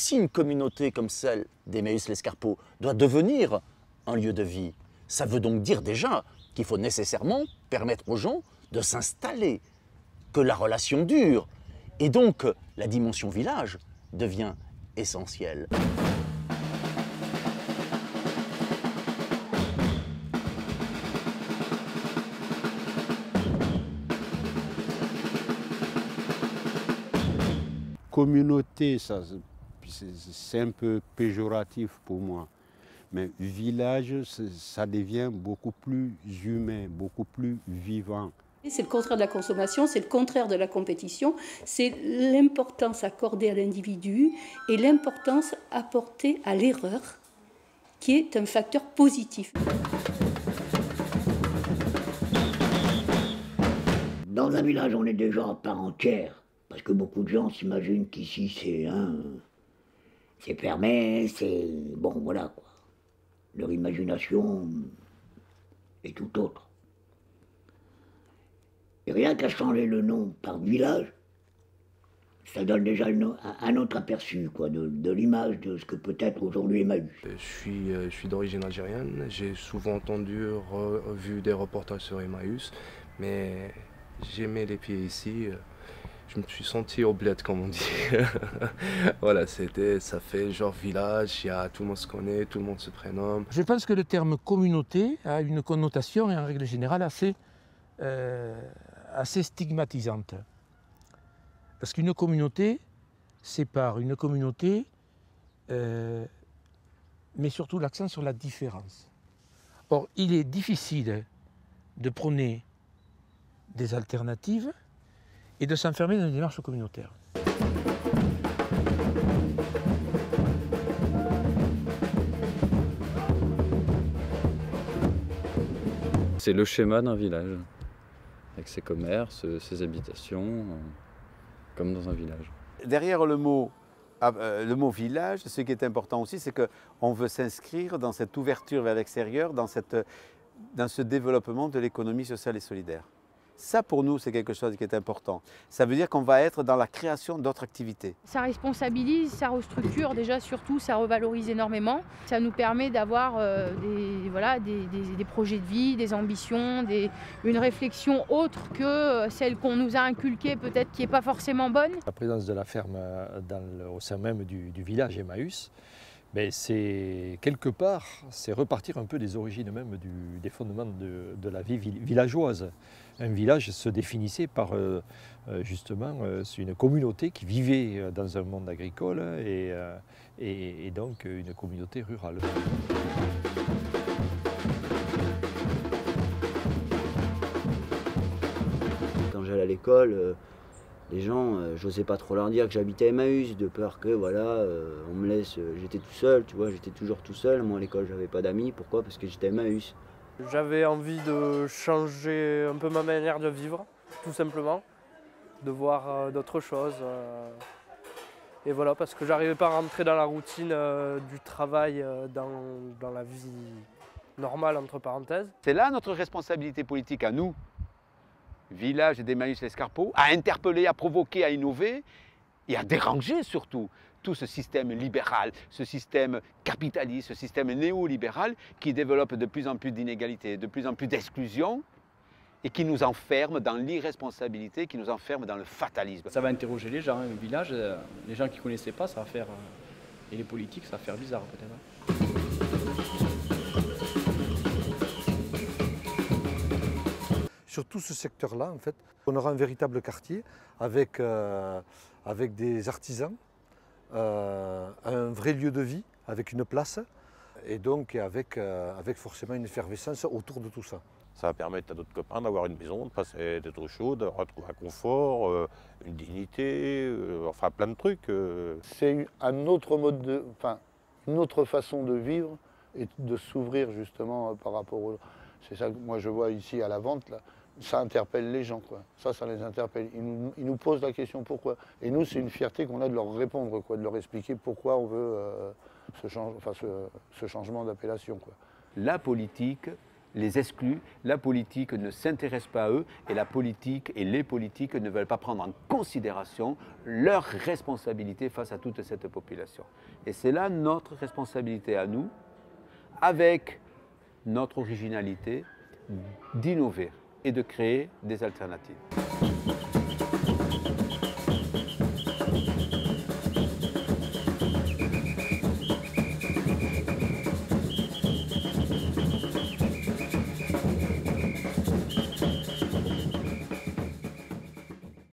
si une communauté comme celle d'Emmaüs-l'Escarpeau doit devenir un lieu de vie, ça veut donc dire déjà qu'il faut nécessairement permettre aux gens de s'installer, que la relation dure. Et donc, la dimension village devient essentielle. Communauté, c'est un peu péjoratif pour moi. Mais village, ça devient beaucoup plus humain, beaucoup plus vivant. C'est le contraire de la consommation, c'est le contraire de la compétition, c'est l'importance accordée à l'individu et l'importance apportée à l'erreur, qui est un facteur positif. Dans un village, on est déjà à part entière, parce que beaucoup de gens s'imaginent qu'ici, c'est fermé, c'est... Bon, voilà, quoi. Leur imagination est tout autre. Et rien qu'à changer le nom par village, ça donne déjà un autre aperçu quoi, de l'image de ce que peut être aujourd'hui Emmaüs. Je suis d'origine algérienne, j'ai souvent vu des reportages sur Emmaüs, mais j'ai mis les pieds ici, je me suis senti au bled comme on dit. Voilà, ça fait genre village, tout le monde se connaît, tout le monde se prénomme. Je pense que le terme communauté a une connotation, et en règle générale, assez stigmatisante. Parce qu'une communauté sépare, une communauté met surtout l'accent sur la différence. Or, il est difficile de prôner des alternatives et de s'enfermer dans une démarche communautaire. C'est le schéma d'un village, avec ses commerces, ses habitations, comme dans un village. Derrière le mot village, ce qui est important aussi, c'est qu'on veut s'inscrire dans cette ouverture vers l'extérieur, dans ce développement de l'économie sociale et solidaire. Ça, pour nous, c'est quelque chose qui est important. Ça veut dire qu'on va être dans la création d'autres activités. Ça responsabilise, ça restructure, déjà surtout, ça revalorise énormément. Ça nous permet d'avoir des projets de vie, des ambitions, une réflexion autre que celle qu'on nous a inculquée, peut-être qui n'est pas forcément bonne. La présence de la ferme au sein même du village Emmaüs, c'est quelque part, c'est repartir un peu des origines même des fondements de la vie villageoise. Un village se définissait par justement une communauté qui vivait dans un monde agricole et donc une communauté rurale. Quand j'allais à l'école, les gens, j'osais pas trop leur dire que j'habitais à Emmaüs, de peur que voilà, on me laisse, j'étais tout seul, tu vois, j'étais toujours tout seul. Moi à l'école j'avais pas d'amis, pourquoi? Parce que j'étais à Emmaüs. J'avais envie de changer un peu ma manière de vivre, tout simplement, de voir d'autres choses. Et voilà, parce que j'arrivais pas à rentrer dans la routine du travail, dans la vie normale, entre parenthèses. C'est là notre responsabilité politique à nous, village d'Emmaüs-l'Escarpeau, à interpeller, à provoquer, à innover et à déranger surtout tout ce système libéral, ce système capitaliste, ce système néolibéral qui développe de plus en plus d'inégalités, de plus en plus d'exclusion et qui nous enferme dans l'irresponsabilité, qui nous enferme dans le fatalisme. Ça va interroger les gens, le village, les gens qui ne connaissaient pas, ça va faire, et les politiques, ça va faire bizarre peut-être. Sur tout ce secteur-là, en fait, on aura un véritable quartier avec des artisans, un vrai lieu de vie, avec une place, et donc avec forcément une effervescence autour de tout ça. Ça va permettre à d'autres copains d'avoir une maison, de passer d'être chaud, de retrouver un confort, une dignité, enfin plein de trucs. C'est un autre mode une autre façon de vivre et de s'ouvrir justement par rapport au... C'est ça que moi je vois ici à la vente, là. Ça interpelle les gens, quoi. Ça les interpelle. Ils nous posent la question pourquoi. Et nous, c'est une fierté qu'on a de leur répondre, quoi, de leur expliquer pourquoi on veut ce changement d'appellation, quoi. La politique les exclut, la politique ne s'intéresse pas à eux et la politique et les politiques ne veulent pas prendre en considération leurs responsabilités face à toute cette population. Et c'est là notre responsabilité à nous, avec notre originalité, d'innover et de créer des alternatives.